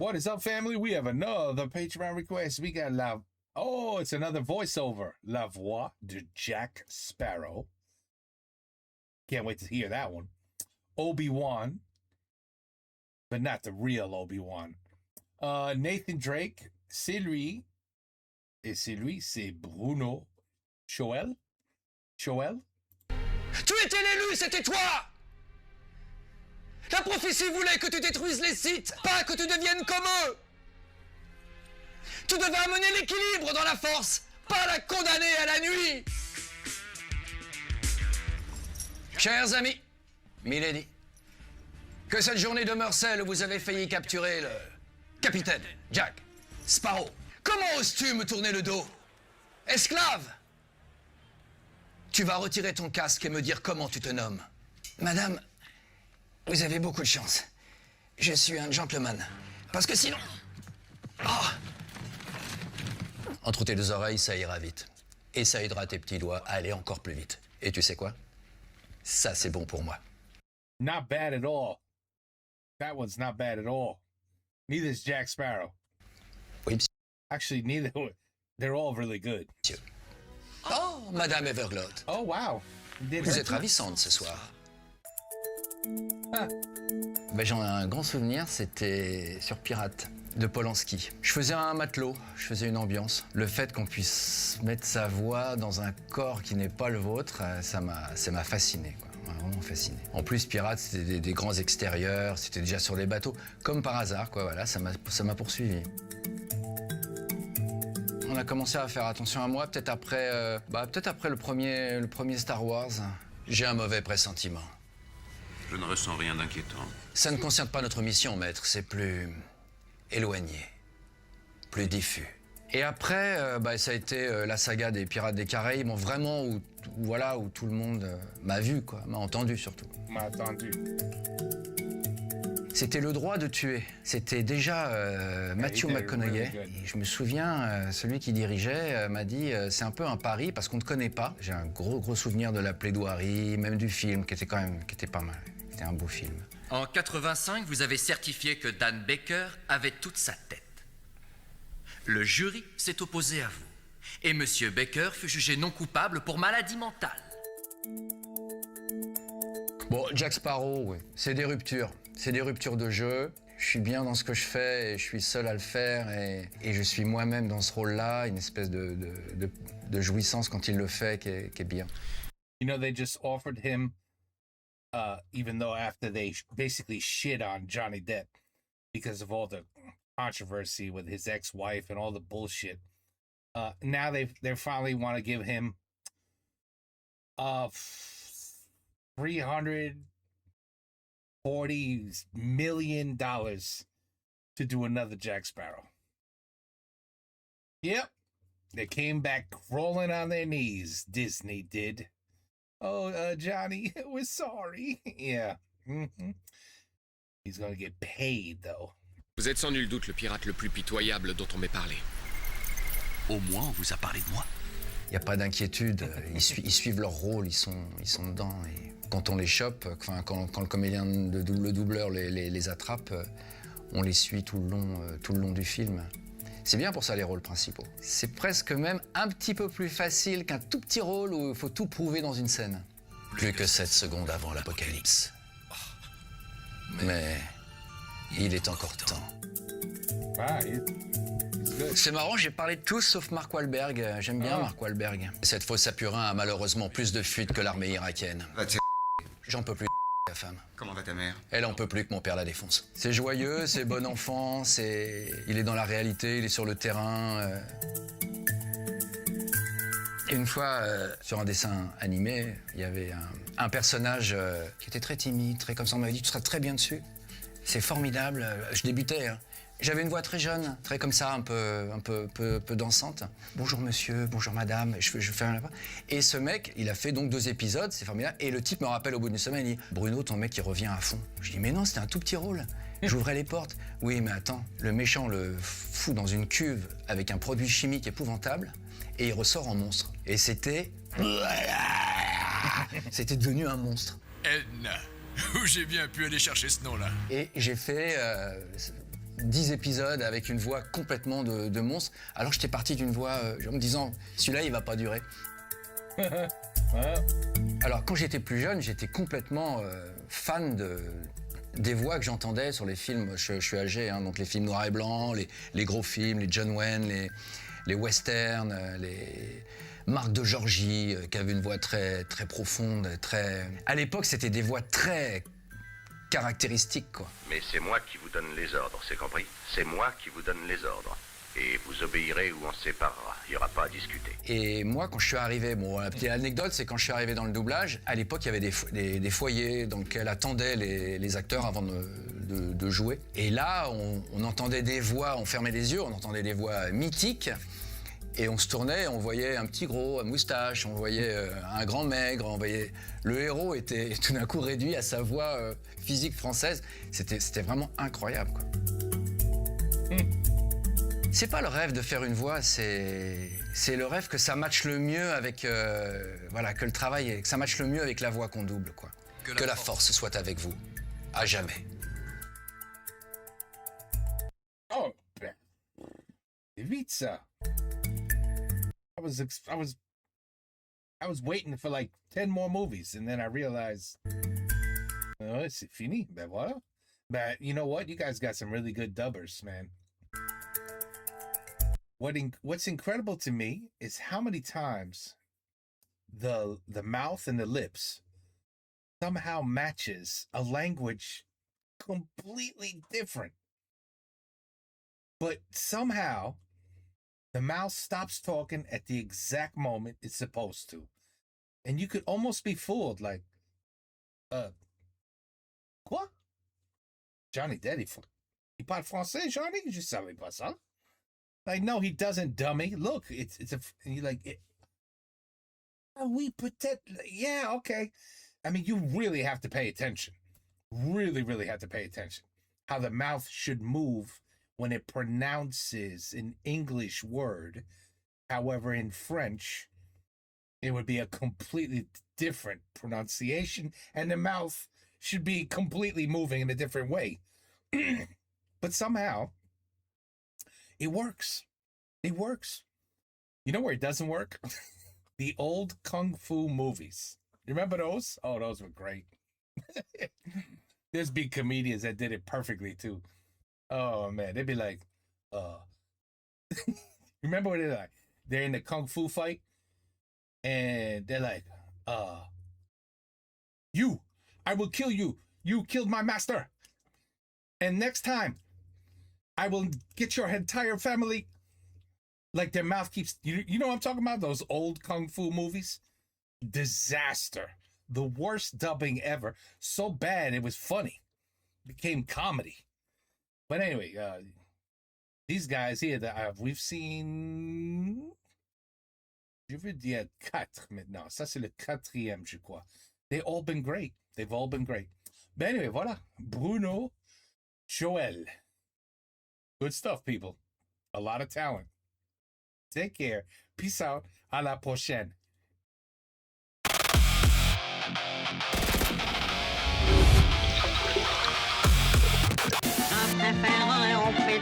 What is up, family? We have another Patreon request. We got Oh, it's another voiceover. La Voix de Jack Sparrow. Can't wait to hear that one. Obi-Wan, but not the real Obi-Wan. Nathan Drake, c'est lui. Et c'est lui, c'est Bruno Choel. Choel? Tu étais l'élu, c'était toi! La prophétie voulait que tu détruises les Sith, pas que tu deviennes comme eux! Tu devais amener l'équilibre dans la force, pas la condamner à la nuit! Chers amis, Milady, que cette journée demeure celle où vous avez failli capturer le capitaine Jack Sparrow. Comment oses-tu me tourner le dos? Esclave! Tu vas retirer ton casque et me dire comment tu te nommes. Madame, vous avez beaucoup de chance. Je suis un gentleman. Parce que sinon... Oh. Entre tes deux oreilles, ça ira vite. Et ça aidera tes petits doigts à aller encore plus vite. Et tu sais quoi? Ça, c'est bon pour moi. Not bad at all. That one's not bad at all. Neither is Jack Sparrow. Oui, monsieur. Actually, neither. They're all really good. Oh, Madame Everglot. Oh, wow. Vous êtes ravissante ce soir. Ah. Ben, j'en ai un grand souvenir, c'était sur Pirate, de Polanski. Je faisais un matelot, je faisais une ambiance. Le fait qu'on puisse mettre sa voix dans un corps qui n'est pas le vôtre, ça m'a fasciné, quoi. Vraiment fasciné. En plus, Pirate, c'était des grands extérieurs, c'était déjà sur les bateaux. Comme par hasard, quoi, voilà, ça m'a poursuivi. On a commencé à faire attention à moi, peut-être après le premier Star Wars. J'ai un mauvais pressentiment. Je ne ressens rien d'inquiétant. Ça ne concerne pas notre mission, maître. C'est plus éloigné, plus diffus. Et après, ça a été la saga des Pirates des Caraïbes, vraiment où tout le monde m'a vu, quoi, m'a entendu surtout. M'a entendu. C'était Le Droit de tuer. C'était déjà Matthew McConaughey. Really Et je me souviens, celui qui dirigeait m'a dit c'est un peu un pari parce qu'on ne te connaît pas. J'ai un gros souvenir de la plaidoirie, même du film, qui était pas mal. C'était un beau film. En 85, vous avez certifié que Dan Baker avait toute sa tête. Le jury s'est opposé à vous. Et Monsieur Baker fut jugé non coupable pour maladie mentale. Bon, Jack Sparrow, oui. C'est des ruptures. C'est des ruptures de jeu. Je suis bien dans ce que je fais et je suis seul à le faire. Et je suis moi-même dans ce rôle-là, une espèce de jouissance quand il le fait qui est bien. You know, they just offered him, even though after they basically shit on Johnny Depp because of all the controversy with his ex-wife and all the bullshit. Now they finally want to give him $340 million to do another Jack Sparrow. Yep. They came back crawling on their knees, Disney did. Oh, Johnny, we're sorry. Yeah. Mm-hmm. He's gonna get paid, though. Vous êtes sans nul doute le pirate le plus pitoyable dont on m'ait parlé. Au moins, on vous a parlé de moi. Il n'y a pas d'inquiétude. Ils suivent leur rôle, ils sont dedans. Et quand on les chope, quand le comédien le doubleur les attrape, on les suit tout le long du film. C'est bien pour ça les rôles principaux. C'est presque même un petit peu plus facile qu'un tout petit rôle où il faut tout prouver dans une scène. Plus que 7 secondes avant l'apocalypse. Mais il est encore temps. Ah, he's good. C'est marrant, j'ai parlé de tous sauf Mark Wahlberg. J'aime bien Mark Wahlberg. Cette fausse Apurin a malheureusement plus de fuites que l'armée irakienne. Va te J'en peux plus la femme. Comment va ta mère? Elle en peut plus que mon père la défonce. C'est joyeux, c'est bon enfant, il est dans la réalité, il est sur le terrain. Et une fois, sur un dessin animé, il y avait un personnage qui était très timide, très comme ça. On m'avait dit, tu seras très bien dessus. C'est formidable. Je débutais, hein. J'avais une voix très jeune, très comme ça, un peu dansante. Bonjour monsieur, bonjour madame, je fais un lapin. Et ce mec, il a fait donc 2 épisodes, c'est formidable. Et le type me rappelle au bout d'une semaine, il dit Bruno, ton mec, il revient à fond. Je dis mais non, c'était un tout petit rôle. J'ouvrais les portes. Oui, mais attends, le méchant le fout dans une cuve avec un produit chimique épouvantable et il ressort en monstre. Et c'était devenu un monstre. Edna, où j'ai bien pu aller chercher ce nom-là. Et j'ai fait 10 épisodes avec une voix complètement de monstre, alors que j'étais parti d'une voix en me disant, celui-là, il va pas durer. Alors, quand j'étais plus jeune, j'étais complètement fan des voix que j'entendais sur les films. Je suis âgé, hein, donc les films noirs et blancs, les gros films, les John Wayne, les westerns, les Marc de Georgie, qui avait une voix très, très profonde, très... À l'époque, c'était des voix très caractéristiques, quoi. Mais c'est moi qui vous donne les ordres, c'est compris? C'est moi qui vous donne les ordres. Et vous obéirez ou on se séparera. Il n'y aura pas à discuter. Et moi, quand je suis arrivé, bon, la petite anecdote, c'est quand je suis arrivé dans le doublage, à l'époque, il y avait des foyers dans lesquels attendaient les acteurs avant de jouer. Et là, on entendait des voix, on fermait les yeux, on entendait des voix mythiques. Et on se tournait, on voyait un petit gros à moustache, on voyait un grand maigre, on voyait... Le héros était tout d'un coup réduit à sa voix physique française. C'était vraiment incroyable, quoi. C'est pas le rêve de faire une voix, c'est le rêve que ça matche le mieux avec... voilà, que le travail, que ça matche le mieux avec la voix qu'on double, quoi. Que la force soit avec vous, à jamais. Oh, ben. C'est vite ça. I was waiting for like 10 more movies, and then I realized, oh, c'est fini. Ben voilà. But you know what? You guys got some really good dubbers, man. What's incredible to me is how many times the mouth and the lips somehow matches a language completely different. But somehow the mouth stops talking at the exact moment it's supposed to. And you could almost be fooled, like, quoi? Johnny Depp, il parle français, Johnny? Je savais pas ça. Like, no, he doesn't, dummy. Look, it's a, and you're like, oui, peut-être, yeah, okay. I mean, you really have to pay attention. Really, really have to pay attention. How the mouth should move when it pronounces an English word. However, in French, it would be a completely different pronunciation, and the mouth should be completely moving in a different way. But somehow, it works. It works. You know where it doesn't work? The old Kung Fu movies. You remember those? Oh, those were great. There's big comedians that did it perfectly, too. Oh, man. They'd be like, remember what they're like? They're in the Kung Fu fight, and they're like, you, I will kill you. You killed my master. And next time, I will get your entire family. Like their mouth keeps, you know what I'm talking about? Those old Kung Fu movies? Disaster. The worst dubbing ever. So bad, it was funny. Became comedy. But anyway, these guys here, we've seen... Je veux dire 4 maintenant. Ça, c'est le 4e, je crois. They've all been great. They've all been great. But anyway, voilà. Bruno Joel. Good stuff, people. A lot of talent. Take care. Peace out. À la prochaine. Je préférerais on fait